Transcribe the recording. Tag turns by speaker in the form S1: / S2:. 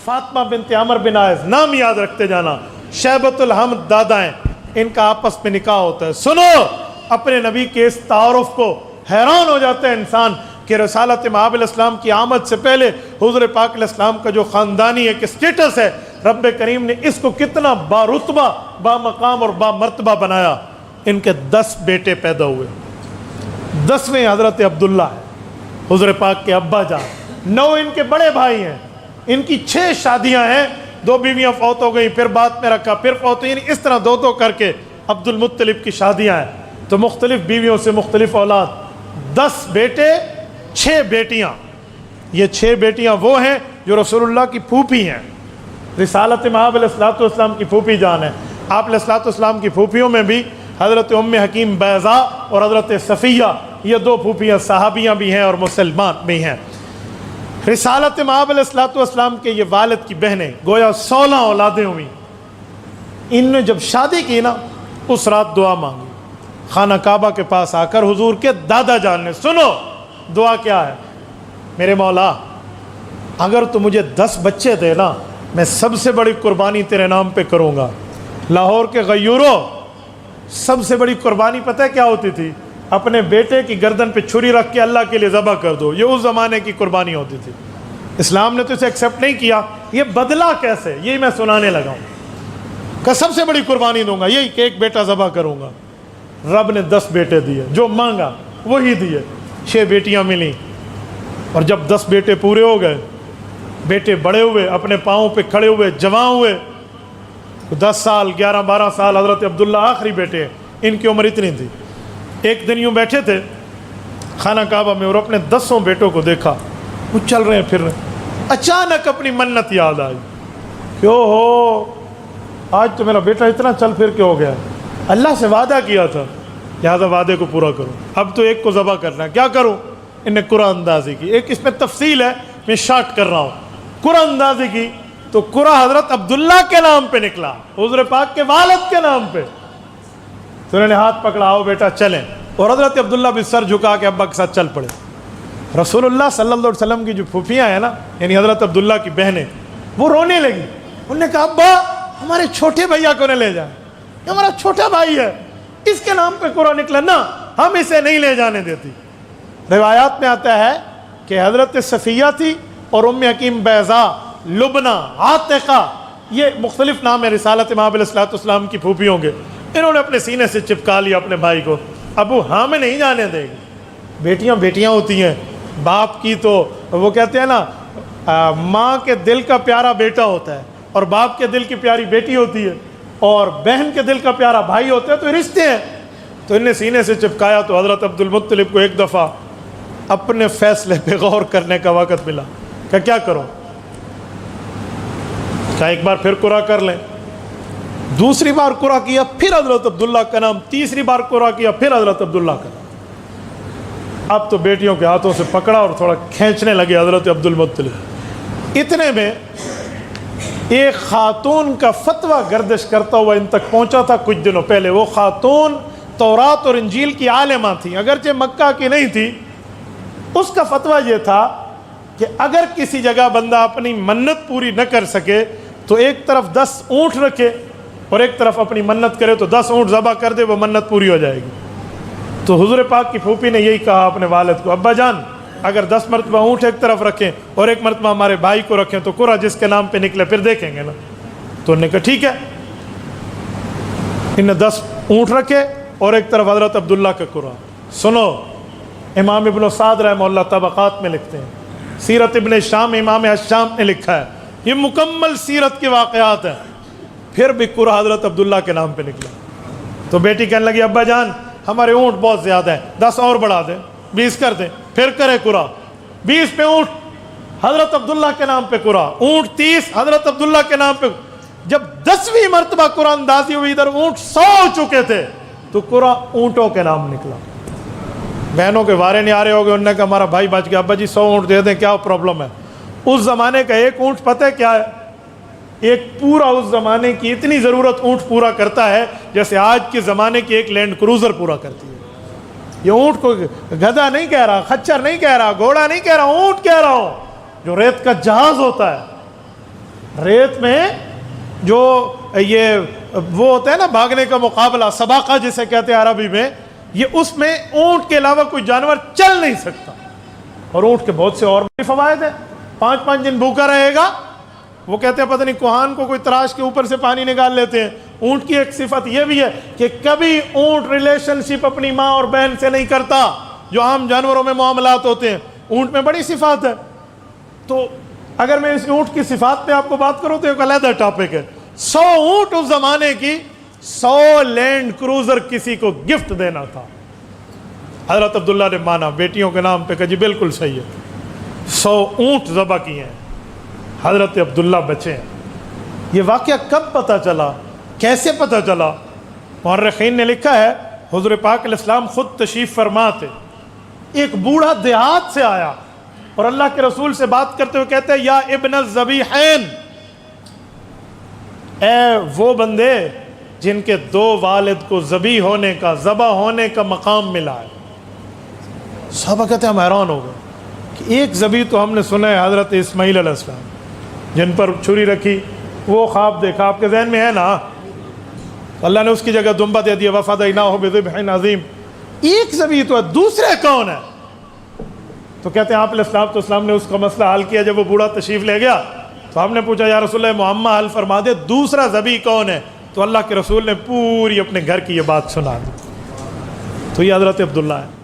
S1: فاطمہ بنت عمر بن عائز، نام یاد رکھتے جانا، شیبۃ الحمد دادا ہیں، ان کا آپس میں نکاح ہوتا ہے۔ سنو اپنے نبی کے اس تعارف کو، حیران ہو جاتا ہے انسان کہ رسالت مآب علیہ السلام کی آمد سے پہلے حضور پاک علیہ السلام کا جو خاندانی ایک اسٹیٹس ہے، رب کریم نے اس کو کتنا بارتبہ، با مقام اور با مرتبہ بنایا۔ ان کے 10 بیٹے پیدا ہوئے، 10ویں حضرت عبداللہ ہے، حضور پاک کے ابا جان، 9 ان کے بڑے بھائی ہیں، ان کی 6 شادیاں ہیں، 2 بیویاں فوت ہو گئی، پھر بعد میں رکھا، پھر فوت ہوئی، یعنی اس طرح 2 کر کے عبد المطلب کی شادیاں ہیں، تو مختلف بیویوں سے مختلف اولاد، 10 بیٹے 6 بیٹیاں۔ یہ 6 بیٹیاں وہ ہیں جو رسول اللہ کی پھوپھی ہیں، رسالت مآب علیہ السلام کی پھوپھی جان ہے۔ آپ علیہ السلام کی پھوپھیوں میں بھی حضرت ام حکیم بیضاء اور حضرت صفیہ، یہ 2 پھوپھیاں صحابیاں بھی ہیں اور مسلمان بھی ہیں۔ رسالت مآب علیہ السلام کے یہ والد کی بہنیں، گویا 16 اولادیں ہوئیں۔ ان نے جب شادی کی نا، اس رات دعا مانگی خانہ کعبہ کے پاس آ کر حضور کے دادا جان نے۔ سنو دعا کیا ہے، میرے مولا اگر تو مجھے 10 بچے دے نا، میں سب سے بڑی قربانی تیرے نام پہ کروں گا۔ لاہور کے غیوروں، سب سے بڑی قربانی پتہ ہے کیا ہوتی تھی؟ اپنے بیٹے کی گردن پہ چھری رکھ کے اللہ کے لیے ذبح کر دو، یہ اس زمانے کی قربانی ہوتی تھی۔ اسلام نے تو اسے ایکسیپٹ نہیں کیا، یہ بدلہ کیسے، یہی میں سنانے لگا ہوں کہ سب سے بڑی قربانی دوں گا یہی کہ ایک بیٹا ذبح کروں گا۔ رب نے 10 بیٹے دیے، جو مانگا وہی دیے، 6 بیٹیاں ملیں، اور جب 10 بیٹے پورے ہو گئے، بیٹے بڑے ہوئے، اپنے پاؤں پہ کھڑے ہوئے، جوان ہوئے، 10 سال 11-12 سال، حضرت عبداللہ آخری بیٹے، ان کی عمر اتنی تھی۔ ایک دن یوں بیٹھے تھے خانہ کعبہ میں اور اپنے 10 بیٹوں کو دیکھا، وہ چل رہے ہیں پھر رہے ہیں۔ اچانک اپنی منت یاد آئی، کیوں ہو آج تو میرا بیٹا اتنا چل پھر کے ہو گیا، اللہ سے وعدہ کیا تھا، لہٰذا وعدے کو پورا کرو، اب تو ایک کو ذبح کرنا ہے، کیا کروں؟ ان نے قرآن اندازی کی۔ ایک اس میں تفصیل ہے، میں شارٹ کر رہا ہوں۔ قرآن اندازی کی تو قرآن حضرت عبداللہ کے نام پہ نکلا، حضور پاک کے والد کے نام پہ۔ تو انہوں نے ہاتھ پکڑا، آؤ بیٹا چلیں، اور حضرت عبداللہ بھی سر جھکا کے ابا کے ساتھ چل پڑے۔ رسول اللہ صلی اللہ علیہ وسلم کی جو پھوپھیاں ہیں نا، یعنی حضرت عبداللہ کی بہنیں، وہ رونے لگی۔ انہوں نے کہا ابا ہمارے چھوٹے بھیا کو نہ لے جائیں، یہ ہمارا چھوٹا بھائی ہے، اس کے نام پہ قرآن نکلا نا، ہم اسے نہیں لے جانے دیتی۔ روایات میں آتا ہے کہ حضرت صفیہ تھی اور ام حکیم بیضاء، لبنہ، عاتقہ، یہ مختلف نام ہے رسالت مآب علیہ السلام کی پھوپھیوں کے۔ انہوں نے اپنے سینے سے چپکا لیا اپنے بھائی کو، ابو ہاں میں نہیں جانے دے گی۔ بیٹیاں بیٹیاں ہوتی ہیں، باپ کی تو وہ کہتے ہیں نا ماں کے دل کا پیارا بیٹا ہوتا ہے اور باپ کے دل کی پیاری بیٹی ہوتی ہے اور بہن کے دل کا پیارا بھائی ہوتا ہے، تو رشتے ہیں۔ تو انہیں سینے سے چپکایا تو حضرت عبد المطلب کو ایک دفعہ اپنے فیصلے پہ غور کرنے کا وقت ملا کہ کیا کروں؟ کہا ایک بار پھر قرآن کر لیں۔ دوسری بار قرآن کیا، پھر حضرت عبداللہ کا نام، تیسری بار قرآن کیا، پھر حضرت عبداللہ کا نام۔ اب تو بیٹیوں کے ہاتھوں سے پکڑا اور تھوڑا کھینچنے لگے حضرت عبد المطلب۔ اتنے میں ایک خاتون کا فتویٰ گردش کرتا ہوا ان تک پہنچا تھا کچھ دنوں پہلے۔ وہ خاتون تورات اور انجیل کی عالمہ تھی، اگرچہ مکہ کی نہیں تھی۔ اس کا فتویٰ یہ تھا کہ اگر کسی جگہ بندہ اپنی منت پوری نہ کر سکے تو ایک طرف 10 اونٹ رکھے اور ایک طرف اپنی منت کرے، تو 10 اونٹ ذبح کر دے، وہ منت پوری ہو جائے گی۔ تو حضور پاک کی پھوپھی نے یہی کہا اپنے والد کو، ابا جان اگر 10 مرتبہ اونٹ ایک طرف رکھیں اور ایک مرتبہ ہمارے بھائی کو رکھیں تو قرآن جس کے نام پہ نکلے پھر دیکھیں گے نا۔ تو انہوں نے کہا ٹھیک ہے۔ انہوں نے 10 اونٹ رکھے اور ایک طرف حضرت عبداللہ کا قرآن۔ سنو، امام ابن سعد رحمہ اللہ طبقات میں لکھتے ہیں، سیرت ابن شام امام شام نے لکھا ہے، یہ مکمل سیرت کے واقعات ہیں۔ پھر بھی قرآن حضرت عبداللہ کے نام پہ نکلا۔ تو بیٹی کہنے لگی ابا جان ہمارے اونٹ بہت زیادہ ہیں، 10 اور بڑھا دیں، 20 کر دیں۔ پھر کرے قرآن 20 پہ اونٹ حضرت عبداللہ کے نام پہ قرآن، اونٹ 30 حضرت عبداللہ کے نام پہ۔ جب 10ویں مرتبہ قرآن اندازی ہوئی، ادھر اونٹ 100 ہو چکے تھے، تو قرآن اونٹوں کے نام نکلا۔ بہنوں کے وارے نہیں آ رہے ہو گئے، انہوں نے کہا ہمارا بھائی بچ گیا، ابا جی 100 اونٹ دے دیں، کیا پرابلم ہے؟ اس زمانے کا ایک اونٹ پتہ ہے کیا ہے؟ ایک پورا اس زمانے کی اتنی ضرورت اونٹ پورا کرتا ہے جیسے آج کے زمانے کی ایک لینڈ کروزر پورا کرتی ہے۔ یہ اونٹ کو گدھا نہیں کہہ رہا، خچر نہیں کہہ رہا، گھوڑا نہیں کہہ رہا، اونٹ کہہ رہا ہوں، جو ریت کا جہاز ہوتا ہے۔ ریت میں جو یہ وہ ہوتا ہے نا بھاگنے کا مقابلہ، سباقہ جسے کہتے ہیں عربی میں، یہ اس میں اونٹ کے علاوہ کوئی جانور چل نہیں سکتا. اور اونٹ کے بہت سے اور بھی فوائد ہیں. 5 دن بھوکا رہے گا. وہ کہتے ہیں پتہ نہیں کوہان کو کوئی تراش کے اوپر سے پانی نکال لیتے ہیں. اونٹ کی ایک صفت یہ بھی ہے کہ کبھی اونٹ ریلیشن شپ اپنی ماں اور بہن سے نہیں کرتا جو عام جانوروں میں معاملات ہوتے ہیں. اونٹ میں بڑی صفات ہے. تو اگر میں اس اونٹ کی صفات پہ آپ کو بات کروں تو ایک علیحدہ ٹاپک ہے. 100 اونٹ اس زمانے کی 100 لینڈ کروزر کسی کو گفٹ دینا تھا. حضرت عبداللہ نے مانا، بیٹیوں کے نام پہ کہا جی بالکل صحیح ہے. 100 اونٹ ذبح کیے ہیں، حضرت عبداللہ بچے ہیں. یہ واقعہ کب پتہ چلا، کیسے پتہ چلا؟ مورخین نے لکھا ہے حضور پاک علیہ السلام خود تشریف فرما تھے. ایک بوڑھا دیہات سے آیا اور اللہ کے رسول سے بات کرتے ہوئے کہتے ہیں یا ابن الذبیحین، اے وہ بندے جن کے 2 والد کو ذبح ہونے کا مقام ملا ہے. صحابہ کہتے ہیں ہم حیران ہو گئے کہ ایک ذبح تو ہم نے سنا ہے حضرت اسماعیل علیہ السلام جن پر چھری رکھی، وہ خواب دیکھا، آپ کے ذہن میں ہے نا؟ اللہ نے اس کی جگہ دمبا دے دیا، وَفَدَيْنَاهُ بِذِبْحٍ عَظِيمٍ. ایک ذبح تو ہے، دوسرے کون ہے؟ تو کہتے ہیں آپ علیہ السلام نے اس کا مسئلہ حل کیا. جب وہ بوڑھا تشریف لے گیا تو ہم نے پوچھا یا رسول اللہ معمہ حل فرما دے، دوسرا ذبح کون ہے؟ تو اللہ کے رسول نے پوری اپنے گھر کی یہ بات سنا دی. تو یہ حضرت عبداللہ ہے.